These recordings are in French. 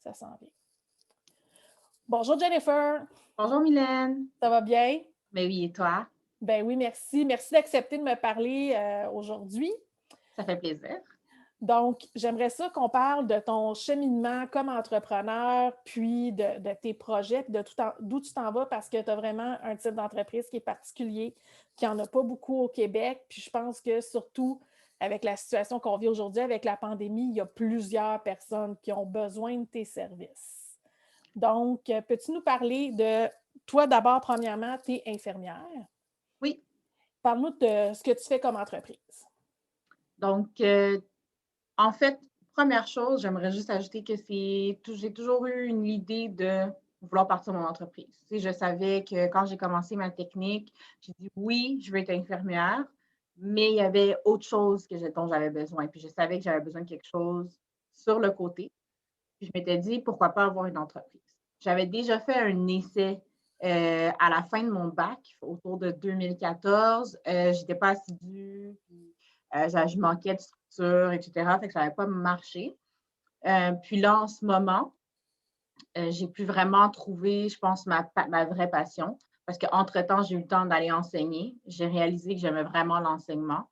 Ça s'en vient. Bonjour Jennifer, Bonjour Mylène. ça va bien? Ben oui, et toi? Ben oui, merci. Merci d'accepter de me parler aujourd'hui. Ça fait plaisir. Donc, j'aimerais ça qu'on parle de ton cheminement comme entrepreneur, puis de tes projets, puis de d'où tu t'en vas, parce que tu as vraiment un type d'entreprise qui est particulier, qui n'en a pas beaucoup au Québec. Puis je pense que surtout avec la situation qu'on vit aujourd'hui, avec la pandémie, il y a plusieurs personnes qui ont besoin de tes services. Donc, peux-tu nous parler de toi d'abord, premièrement, tu es infirmière. Oui, Parle-nous de ce que tu fais comme entreprise. donc en fait, première chose, j'aimerais juste ajouter que j'ai toujours eu une idée de vouloir partir mon entreprise. Tu sais, je savais que quand j'ai commencé ma technique, j'ai dit oui, je veux être infirmière, mais il y avait autre chose dont j'avais besoin. Puis je savais que j'avais besoin de quelque chose sur le côté. Puis je m'étais dit, pourquoi pas avoir une entreprise? J'avais déjà fait un essai à la fin de mon bac, autour de 2014. Je n'étais pas assidue, puis je manquais de structure, etc. Fait que ça n'avait pas marché. Puis là, en ce moment, j'ai pu vraiment trouver, je pense, ma vraie passion. Parce qu'entre-temps, j'ai eu le temps d'aller enseigner. J'ai réalisé que j'aimais vraiment l'enseignement.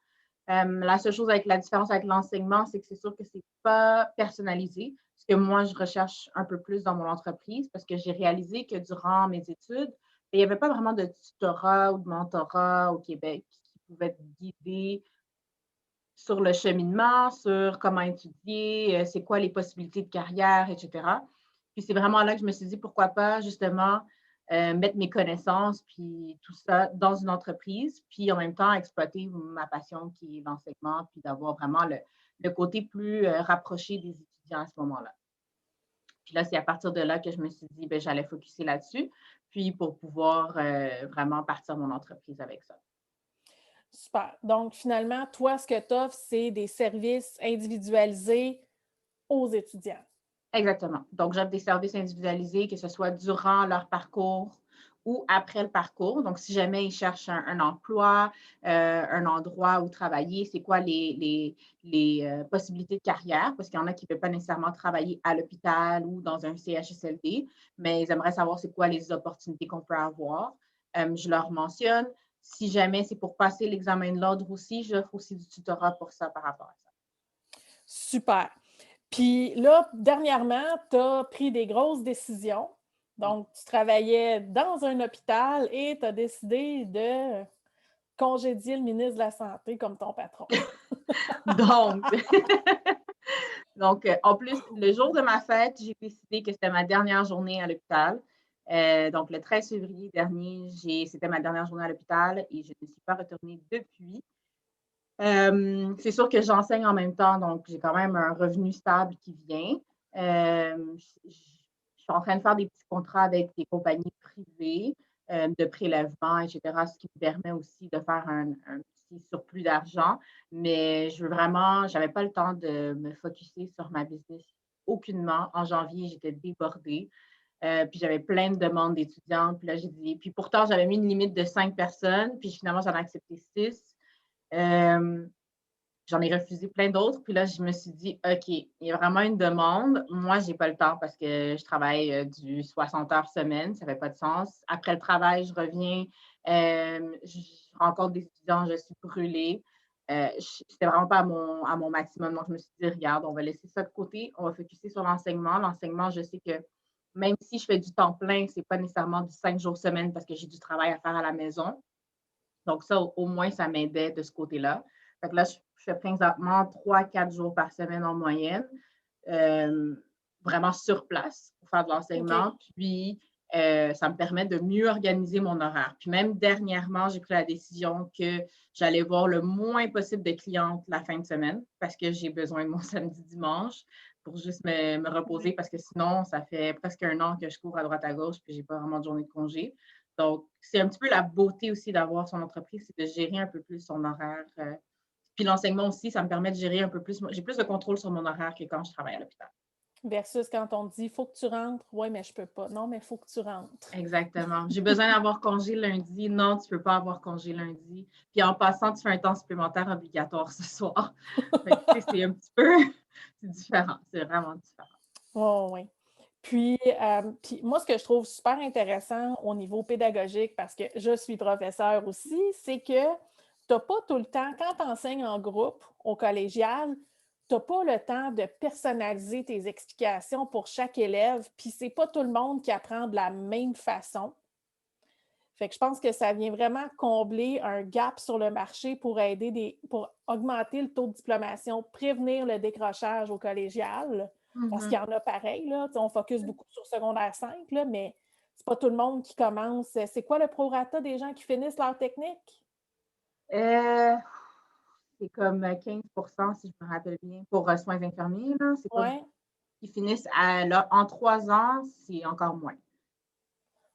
La seule chose avec la différence avec l'enseignement, c'est que c'est sûr que c'est pas personnalisé, ce que moi, je recherche un peu plus dans mon entreprise, parce que j'ai réalisé que durant mes études, il n'y avait pas vraiment de tutorat ou de mentorat au Québec qui pouvait te guider sur le cheminement, sur comment étudier, c'est quoi les possibilités de carrière, etc. Puis c'est vraiment là que je me suis dit, pourquoi pas justement mettre mes connaissances, puis tout ça dans une entreprise, puis en même temps exploiter ma passion qui est l'enseignement, puis d'avoir vraiment le côté plus rapproché des étudiants à ce moment-là. Puis là, c'est à partir de là que je me suis dit, ben, j'allais focuser là-dessus, puis pour pouvoir vraiment partir mon entreprise avec ça. Super. Donc, finalement, toi, ce que tu offres, c'est des services individualisés aux étudiants. Exactement. Donc, j'offre des services individualisés, que ce soit durant leur parcours ou après le parcours. Donc, si jamais ils cherchent un emploi, un endroit où travailler, c'est quoi les possibilités de carrière, parce qu'il y en a qui ne peuvent pas nécessairement travailler à l'hôpital ou dans un CHSLD, mais ils aimeraient savoir c'est quoi les opportunités qu'on peut avoir. Je leur mentionne. Si jamais c'est pour passer l'examen de l'ordre aussi, j'offre aussi du tutorat pour ça par rapport à ça. Super. Puis là, dernièrement, tu as pris des grosses décisions. Oui. Donc, tu travaillais dans un hôpital et tu as décidé de congédier le ministre de la Santé comme ton patron. Donc, en plus, le jour de ma fête, j'ai décidé que c'était ma dernière journée à l'hôpital. Donc, le 13 février dernier, c'était ma dernière journée à l'hôpital et je ne suis pas retournée depuis. C'est sûr que j'enseigne en même temps, donc j'ai quand même un revenu stable qui vient. Je suis en train de faire des petits contrats avec des compagnies privées de prélèvement, etc., ce qui me permet aussi de faire un petit surplus d'argent. Mais je n'avais pas le temps de me focuser sur ma business aucunement. En janvier, j'étais débordée. Puis j'avais plein de demandes d'étudiants. Puis là, j'ai dit, puis pourtant, j'avais mis une limite de 5 personnes. Puis finalement, j'en ai accepté 6. J'en ai refusé plein d'autres. Puis là, je me suis dit, OK, il y a vraiment une demande. Moi, je n'ai pas le temps parce que je travaille du 60 heures semaine. Ça ne fait pas de sens. Après le travail, je reviens, je rencontre des étudiants, je suis brûlée. C'était vraiment pas à mon maximum. Donc, je me suis dit, regarde, on va laisser ça de côté. On va focuser sur l'enseignement. L'enseignement, je sais que même si je fais du temps plein, ce n'est pas nécessairement du 5 jours semaine parce que j'ai du travail à faire à la maison. Donc, ça, au moins, ça m'aidait de ce côté-là. Fait que là, je fais présentement 3 4 jours par semaine en moyenne, euh, vraiment sur place pour faire de OK. l'enseignement. Puis, ça me permet de mieux organiser mon horaire. Puis même dernièrement, j'ai pris la décision que j'allais voir le moins possible de clientes la fin de semaine parce que j'ai besoin de mon samedi-dimanche pour juste me reposer Ouais. parce que sinon, ça fait presque un an que je cours à droite à gauche puis j'ai pas vraiment de journée de congé. Donc, c'est un petit peu la beauté aussi d'avoir son entreprise, c'est de gérer un peu plus son horaire. Puis l'enseignement aussi, ça me permet de gérer un peu plus. J'ai plus de contrôle sur mon horaire que quand je travaille à l'hôpital. Versus quand on te dit, il faut que tu rentres. Oui, mais je peux pas. Non, mais il faut que tu rentres. Exactement. J'ai besoin d'avoir congé lundi. Non, tu ne peux pas avoir congé lundi. Puis en passant, tu fais un temps supplémentaire obligatoire ce soir. Fait que, tu sais, c'est un petit peu, c'est différent. C'est vraiment différent. Oui, oui. Puis moi, ce que je trouve super intéressant au niveau pédagogique, parce que je suis professeure aussi, c'est que tu n'as pas tout le temps, quand tu enseignes en groupe au collégial, tu n'as pas le temps de personnaliser tes explications pour chaque élève, puis c'est pas tout le monde qui apprend de la même façon. Fait que je pense que ça vient vraiment combler un gap sur le marché pour pour augmenter le taux de diplomation, prévenir le décrochage au collégial, parce qu'il y en a pareil, là. On focus beaucoup sur secondaire 5, là, mais c'est pas tout le monde qui commence. C'est quoi le prorata des gens qui finissent leur technique? Euh, c'est comme 15 si je me rappelle bien, pour soins infirmiers. Là. C'est pas Ouais, Ils finissent là, en 3 ans, c'est encore moins.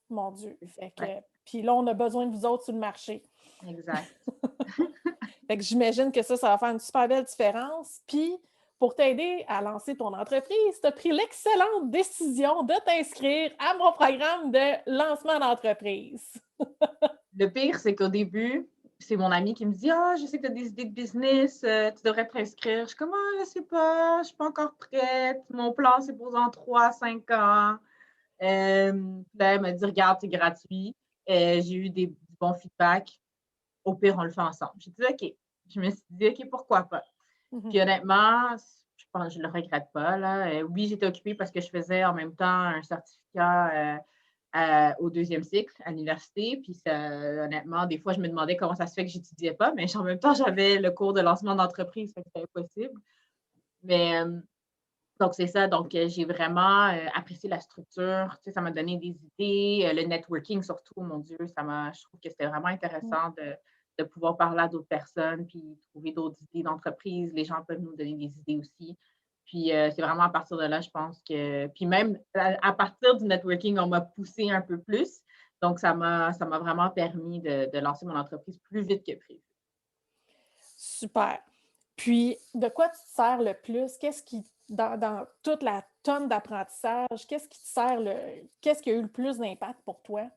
mon Dieu. Fait que, Ouais, puis là, on a besoin de vous autres sur le marché. exact. Fait que j'imagine que ça va faire une super belle différence. Puis, pour t'aider à lancer ton entreprise, tu as pris l'excellente décision de t'inscrire à mon programme de lancement d'entreprise. Le pire, c'est qu'au début, c'est mon ami qui me dit: «Ah, je sais que tu as des idées de business, tu devrais t'inscrire.» Je suis comme: «Ah, je sais pas, je suis pas encore prête. Mon plan, c'est pour dans 3 à 5 ans.» Là, elle m'a dit: «Regarde, c'est gratuit.» J'ai eu du bon feedback. Au pire, on le fait ensemble. J'ai dit: «OK.» Je me suis dit: «OK, pourquoi pas?» Mhm. Puis honnêtement, je pense je le regrette pas, là. Oui, j'étais occupée parce que je faisais en même temps un certificat, au deuxième cycle à l'université. Puis ça, honnêtement, des fois, je me demandais comment ça se fait que j'étudiais pas, mais en même temps, j'avais le cours de lancement d'entreprise, fait que c'était impossible. Mais donc c'est ça, donc j'ai vraiment, apprécié la structure, tu sais, ça m'a donné des idées, le networking surtout, mon Dieu, je trouve que c'était vraiment intéressant de pouvoir parler à d'autres personnes, puis trouver d'autres idées d'entreprise. Les gens peuvent nous donner des idées aussi. Puis c'est vraiment à partir de là, je pense que puis même à partir du networking, on m'a poussé un peu plus. Donc ça m'a vraiment permis de lancer mon entreprise plus vite que prévu. Super. Puis, de quoi tu te sers le plus? Dans toute la tonne d'apprentissage, qu'est-ce qui a eu le plus d'impact pour toi?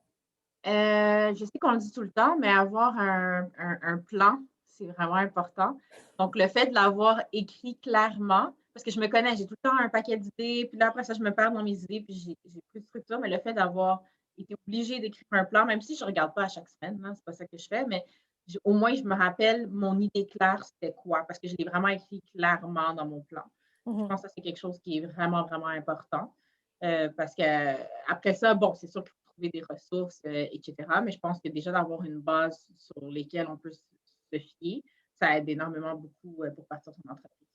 Je sais qu'on le dit tout le temps, mais avoir un plan, c'est vraiment important. Donc, le fait de l'avoir écrit clairement, parce que je me connais, j'ai tout le temps un paquet d'idées, puis là, après ça, je me perds dans mes idées, puis j'ai plus de structure, mais le fait d'avoir été obligée d'écrire un plan, même si je ne regarde pas à chaque semaine, hein, c'est pas ça que je fais, mais au moins, je me rappelle mon idée claire, c'était quoi, parce que je l'ai vraiment écrit clairement dans mon plan. Je Mhm. pense que ça, c'est quelque chose qui est vraiment, vraiment important. Parce que après ça, bon, c'est sûr qu'il faut trouver des ressources, etc. Mais je pense que déjà d'avoir une base sur lesquelles on peut se fier, ça aide énormément beaucoup pour partir son entreprise.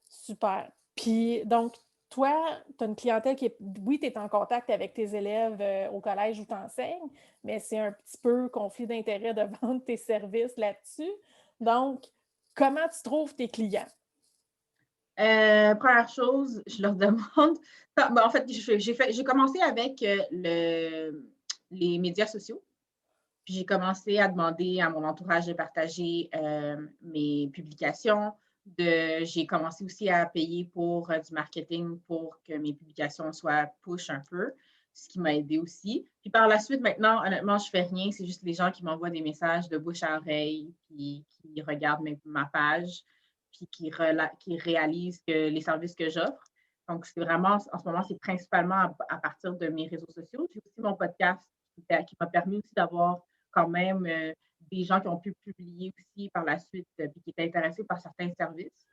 Super. Puis, donc, toi, tu as une clientèle qui est. Oui, tu es en contact avec tes élèves au collège où tu enseignes, mais c'est un petit peu conflit d'intérêt de vendre tes services là-dessus. Donc, comment tu trouves tes clients? Première chose, je leur demande. Ben, en fait, j'ai commencé avec les médias sociaux. Puis j'ai commencé à demander à mon entourage de partager mes publications. J'ai commencé aussi à payer pour du marketing pour que mes publications soient push un peu, ce qui m'a aidé aussi. Puis par la suite, maintenant, honnêtement, je fais rien. C'est juste les gens qui m'envoient des messages de bouche à oreille, puis qui regardent ma page, puis qui réalisent les services que j'offre. Donc, c'est vraiment, en ce moment, c'est principalement à partir de mes réseaux sociaux. J'ai aussi mon podcast qui m'a permis aussi d'avoir quand même des gens qui ont pu publier aussi par la suite et qui étaient intéressés par certains services.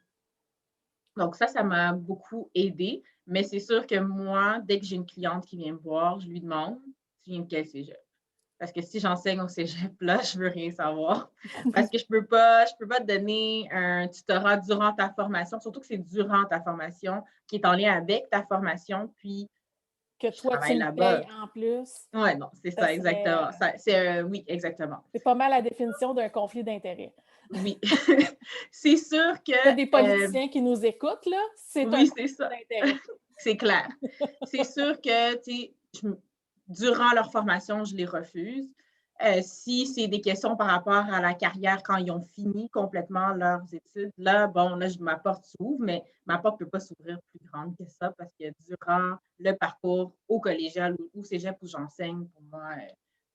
Donc ça m'a beaucoup aidé. Mais c'est sûr que moi, dès que j'ai une cliente qui vient me voir, je lui demande: «Tu viens de quel cégep?» Parce que si j'enseigne au cégep, là, je veux rien savoir. Parce que je peux pas te donner un tutorat durant ta formation, surtout que c'est durant ta formation, qui est en lien avec ta formation, puis Que je toi, tu travaille me là-bas. payes en plus? Ouais, non, c'est Ça ça, serait. exactement. Oui, exactement. C'est pas mal la définition d'un conflit d'intérêt. Oui. C'est sûr Il y a des que, politiciens qui nous écoutent, là, c'est un oui, c'est conflit ça. d'intérêt. C'est clair. C'est sûr que, tu sais, durant leur formation, je les refuse. Si c'est des questions par rapport à la carrière quand ils ont fini complètement leurs études, là, bon, là, ma porte s'ouvre, mais ma porte ne peut pas s'ouvrir plus grande que ça parce que durant le parcours au collégial ou au cégep où j'enseigne, pour moi,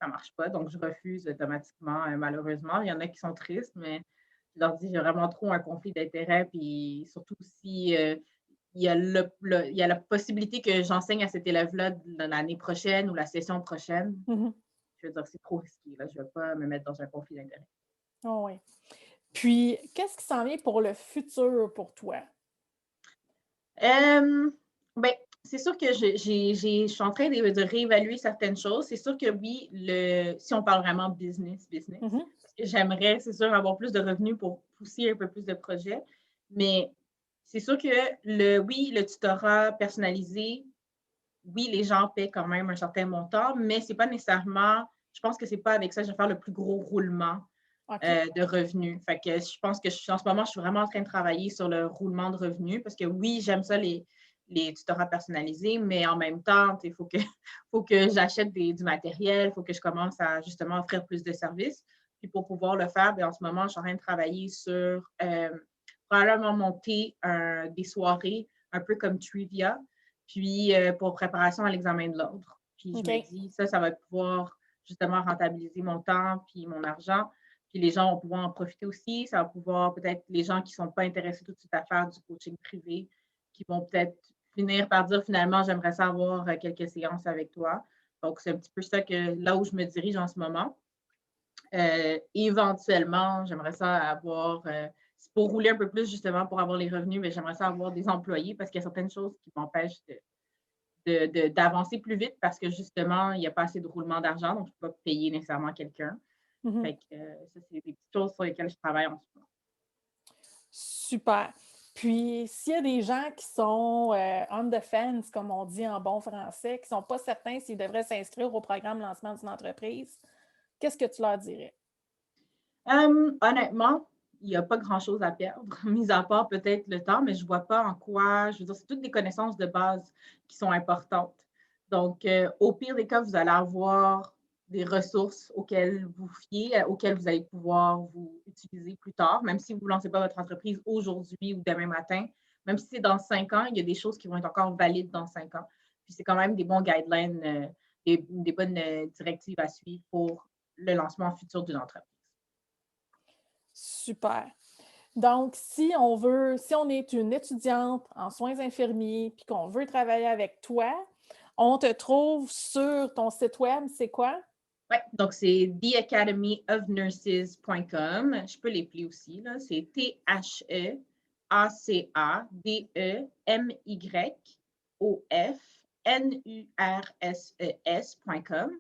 ça ne marche pas. Donc, je refuse automatiquement, malheureusement. Il y en a qui sont tristes, mais je leur dis, j'ai vraiment trop un conflit d'intérêts. Puis surtout si il y a la possibilité que j'enseigne à cet élève-là l'année prochaine ou la session prochaine. Mhm. Je veux dire, c'est trop risqué, là. Je ne vais pas me mettre dans un conflit d'intérêts. Oh, oui. Puis, qu'est-ce qui s'en vient pour le futur pour toi? Euh, ben, c'est sûr que je suis en train de réévaluer certaines choses. C'est sûr que oui, si on parle vraiment business, Mhm. j'aimerais, c'est sûr, avoir plus de revenus pour pousser un peu plus de projets. Mais c'est sûr que oui, le tutorat personnalisé, oui, les gens paient quand même un certain montant, mais c'est pas nécessairement, je pense que c'est pas avec ça que je vais faire le plus gros roulement OK. de revenus. Fait que je pense que en ce moment, je suis vraiment en train de travailler sur le roulement de revenus parce que oui, j'aime ça les tutorats personnalisés, mais en même temps, il faut que j'achète du matériel, il faut que je commence à justement offrir plus de services. Puis pour pouvoir le faire, bien, en ce moment, je suis en train de travailler sur probablement monter des soirées un peu comme Trivia, puis pour préparation à l'examen de l'ordre. Puis je me OK. dis, ça va pouvoir justement rentabiliser mon temps puis mon argent. Puis les gens vont pouvoir en profiter aussi. Ça va pouvoir peut-être les gens qui ne sont pas intéressés tout de suite à faire du coaching privé, qui vont peut-être finir par dire finalement, j'aimerais ça avoir quelques séances avec toi. Donc, c'est un petit peu ça là où je me dirige en ce moment. Éventuellement, j'aimerais ça avoir, c'est pour rouler un peu plus justement pour avoir les revenus, mais j'aimerais ça avoir des employés parce qu'il y a certaines choses qui m'empêchent d'avancer plus vite parce que justement, il n'y a pas assez de roulement d'argent, donc je ne peux pas payer nécessairement quelqu'un. Mhm. Fait que ça, c'est des petites choses sur lesquelles je travaille en ce moment. Super. Puis, s'il y a des gens qui sont on the fence, comme on dit en bon français, qui ne sont pas certains s'ils devraient s'inscrire au programme lancement d'une entreprise, qu'est-ce que tu leur dirais? Honnêtement, il n'y a pas grand-chose à perdre, mis à part peut-être le temps, mais je ne vois pas en quoi, je veux dire, c'est toutes des connaissances de base qui sont importantes. Donc, au pire des cas, vous allez avoir des ressources auxquelles vous fiez, auxquelles vous allez pouvoir vous utiliser plus tard, même si vous ne lancez pas votre entreprise aujourd'hui ou demain matin. Même si c'est dans 5 ans, il y a des choses qui vont être encore valides dans 5 ans. Puis c'est quand même des bons guidelines, des bonnes directives à suivre pour le lancement futur d'une entreprise. Super. Donc, si on est une étudiante en soins infirmiers puis qu'on veut travailler avec toi, on te trouve sur ton site web, c'est quoi? Oui, donc c'est theacademyofnurses.com. Je peux l'épeler aussi, là. C'est THEACADEMYOFNURSES.com.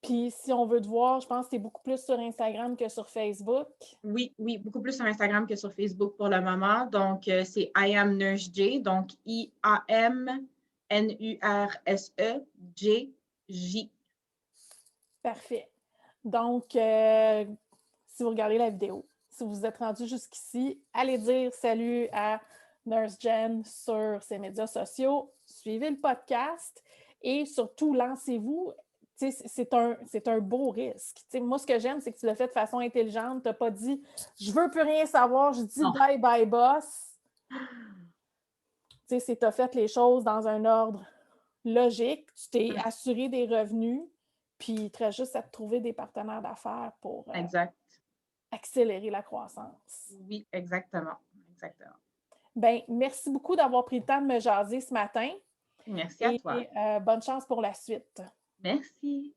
Puis si on veut te voir, je pense que c'est beaucoup plus sur Instagram que sur Facebook. Oui, oui, beaucoup plus sur Instagram que sur Facebook pour le moment. Donc, c'est I am Nurse J, donc IAMNURSEJJ. Parfait. Donc, si vous regardez la vidéo, si vous êtes rendu jusqu'ici, allez dire salut à Nurse Jen sur ses médias sociaux, suivez le podcast et surtout, lancez-vous. C'est un beau risque. Moi, ce que j'aime, c'est que tu l'as fait de façon intelligente. Tu n'as pas dit « je veux plus rien savoir, je dis Non. bye bye boss ». Tu as fait les choses dans un ordre logique, tu t'es assuré des revenus, puis il te reste juste à te trouver des partenaires d'affaires pour Exact. accélérer la croissance. Oui, exactement. Exactement. Ben, merci beaucoup d'avoir pris le temps de me jaser ce matin Merci à et toi. bonne chance pour la suite. Merci.